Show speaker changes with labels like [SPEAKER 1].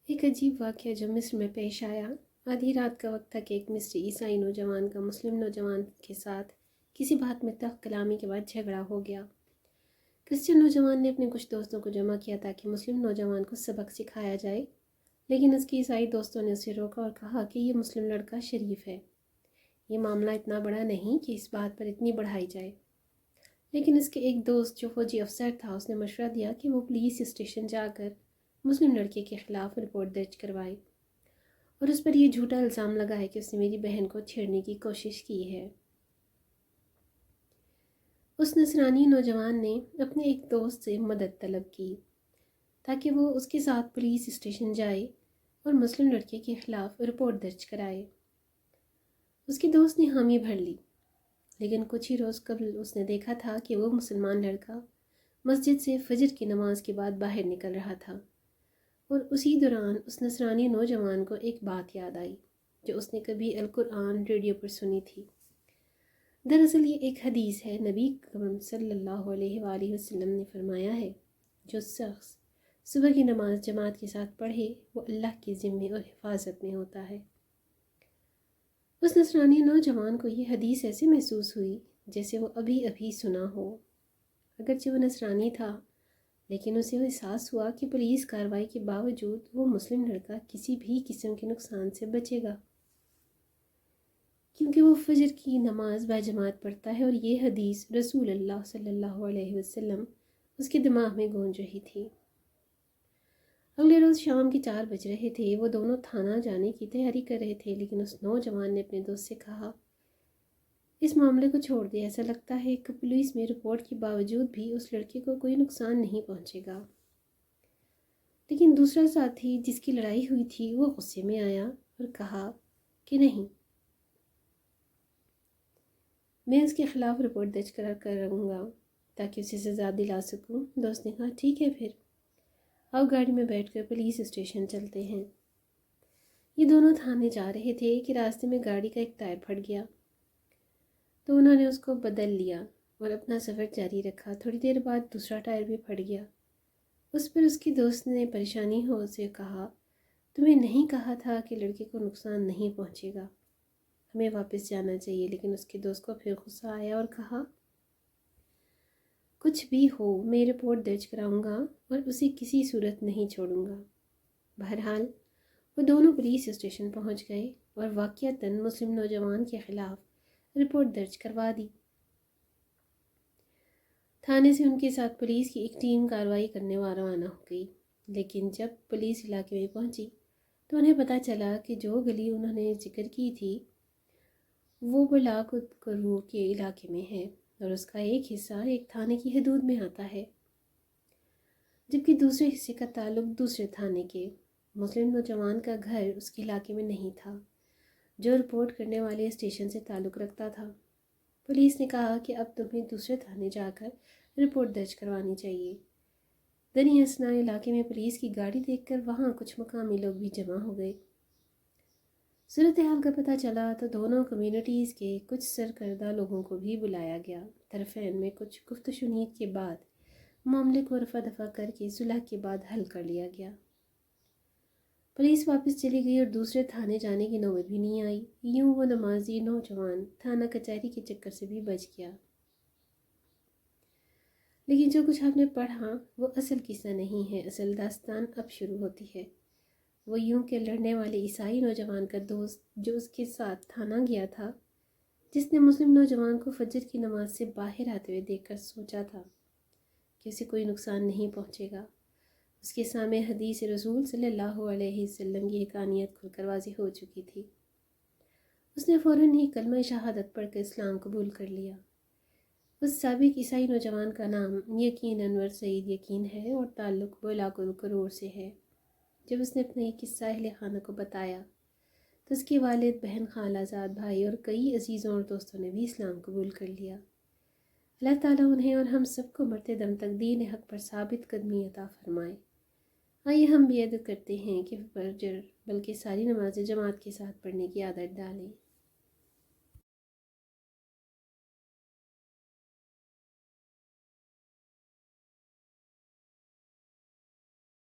[SPEAKER 1] ایک عجیب واقعہ جو مصر میں پیش آیا۔ آدھی رات کا وقت تھا کہ ایک مصری عیسائی نوجوان کا مسلم نوجوان کے ساتھ کسی بات میں تلخ کلامی کے بعد جھگڑا ہو گیا۔ کرسچن نوجوان نے اپنے کچھ دوستوں کو جمع کیا تاکہ مسلم نوجوان کو سبق سکھایا جائے، لیکن اس کے عیسائی دوستوں نے اسے روکا اور کہا کہ یہ مسلم لڑکا شریف ہے، یہ معاملہ اتنا بڑا نہیں کہ اس بات پر اتنی بڑھائی جائے۔ لیکن اس کے ایک دوست جو فوجی افسر تھا، اس نے مشورہ دیا کہ وہ پولیس اسٹیشن جا کر مسلم لڑکے کے خلاف رپورٹ درج کروائے اور اس پر یہ جھوٹا الزام لگائے کہ اس نے میری بہن کو چھیڑنے کی کوشش کی ہے۔ اس نصرانی نوجوان نے اپنے ایک دوست سے مدد طلب کی تاکہ وہ اس کے ساتھ پولیس اسٹیشن جائے اور مسلم لڑکے کے خلاف رپورٹ درج کرائے۔ اس کے دوست نے حامی بھر لی، لیکن کچھ ہی روز قبل اس نے دیکھا تھا کہ وہ مسلمان لڑکا مسجد سے فجر کی نماز کے بعد باہر نکل رہا تھا، اور اسی دوران اس نصرانی نوجوان کو ایک بات یاد آئی جو اس نے کبھی القرآن ریڈیو پر سنی تھی۔ دراصل یہ ایک حدیث ہے۔ نبی اکرم صلی اللہ علیہ وآلہ وسلم نے فرمایا ہے، جو شخص صبح کی نماز جماعت کے ساتھ پڑھے وہ اللہ کے ذمے اور حفاظت میں ہوتا ہے۔ اس نصرانی نوجوان کو یہ حدیث ایسے محسوس ہوئی جیسے وہ ابھی ابھی سنا ہو۔ اگرچہ وہ نصرانی تھا، لیکن اسے احساس ہوا کہ پولیس کارروائی کے باوجود وہ مسلم لڑکا کسی بھی قسم کے نقصان سے بچے گا، کیونکہ وہ فجر کی نماز باجماعت پڑھتا ہے، اور یہ حدیث رسول اللہ صلی اللہ علیہ وسلم اس کے دماغ میں گونج رہی تھی۔ اگلے روز شام کے 4 بج رہے تھے۔ وہ دونوں تھانہ جانے کی تیاری کر رہے تھے، لیکن اس نوجوان نے اپنے دوست سے کہا، اس معاملے کو چھوڑ دے، ایسا لگتا ہے کہ پولیس میں رپورٹ کے باوجود بھی اس لڑکے کو کوئی نقصان نہیں پہنچے گا۔ لیکن دوسرا ساتھی جس کی لڑائی ہوئی تھی وہ غصے میں آیا اور کہا کہ نہیں، میں اس کے خلاف رپورٹ درج کروں گا تاکہ اسے سزا دلا سکوں۔ دوست نے کہا، ٹھیک ہے، پھر آؤ گاڑی میں بیٹھ کر پولیس اسٹیشن چلتے ہیں۔ یہ دونوں تھانے جا رہے تھے کہ راستے میں گاڑی کا ایک ٹائر پھٹ گیا، تو انہوں نے اس کو بدل لیا اور اپنا سفر جاری رکھا۔ تھوڑی دیر بعد دوسرا ٹائر بھی پھٹ گیا۔ اس پر اس کے دوست نے پریشانی ہو اسے کہا، تمہیں نہیں کہا تھا کہ لڑکے کو نقصان نہیں پہنچے گا، ہمیں واپس جانا چاہیے۔ لیکن اس کے دوست کو پھر غصہ آیا اور کہا، کچھ بھی ہو میں رپورٹ درج کراؤں گا اور اسے کسی صورت نہیں چھوڑوں گا۔ بہرحال وہ دونوں پولیس اسٹیشن پہنچ گئے اور واقعتاً مسلم نوجوان کے خلاف رپورٹ درج کروا دی۔ تھانے سے ان کے ساتھ پولیس کی ایک ٹیم کارروائی کرنے روانہ ہو گئی، لیکن جب پولیس علاقے میں پہنچی تو انہیں پتہ چلا کہ جو گلی انہوں نے ذکر کی تھی وہ بلاک کرور کے علاقے میں ہے، اور اس کا ایک حصہ ایک تھانے کی حدود میں آتا ہے، جبکہ دوسرے حصے کا تعلق دوسرے تھانے کے مسلم نوجوان کا گھر اس کے علاقے میں نہیں تھا جو رپورٹ کرنے والے اسٹیشن سے تعلق رکھتا تھا۔ پولیس نے کہا کہ اب تمہیں دوسرے تھانے جا کر رپورٹ درج کروانی چاہیے۔ دریں اثنا علاقے میں پولیس کی گاڑی دیکھ کر وہاں کچھ مقامی لوگ بھی جمع ہو گئے۔ صورتحال کا پتہ چلا تو دونوں کمیونٹیز کے کچھ سرکردہ لوگوں کو بھی بلایا گیا۔ طرفین میں کچھ گفت و شنید کے بعد معاملے کو رفع دفع کر کے صلح کے بعد حل کر لیا گیا۔ پولیس واپس چلی گئی اور دوسرے تھانے جانے کی نوبت بھی نہیں آئی۔ یوں وہ نمازی نوجوان تھانہ کچہری کے چکر سے بھی بچ گیا۔ لیکن جو کچھ آپ نے پڑھا وہ اصل قصہ نہیں ہے۔ اصل داستان اب شروع ہوتی ہے۔ وہ یوں کہ لڑنے والے عیسائی نوجوان کا دوست جو اس کے ساتھ تھانہ گیا تھا، جس نے مسلم نوجوان کو فجر کی نماز سے باہر آتے ہوئے دیکھ کر سوچا تھا کہ اسے کوئی نقصان نہیں پہنچے گا، اس کے سامنے حدیث رسول صلی اللہ علیہ وسلم کی حقانیت کھل کر واضح ہو چکی تھی۔ اس نے فوراً ہی کلمہ شہادت پڑھ کر اسلام قبول کر لیا۔ اس سابق عیسائی نوجوان کا نام یقین انور سعید یقین ہے اور تعلق بلاک القرور سے ہے۔ جب اس نے اپنا یہ قصہ اہل خانہ کو بتایا تو اس کے والد، بہن، خالہ زاد، بھائی اور کئی عزیزوں اور دوستوں نے بھی اسلام قبول کر لیا۔ اللہ تعالیٰ انہیں اور ہم سب کو مرتے دم تک دین حق پر ثابت قدمی عطا فرمائے۔ آئیے ہم بھی عادت کرتے ہیں کہ فجر بلکہ ساری نمازیں جماعت کے ساتھ پڑھنے کی عادت ڈالیں۔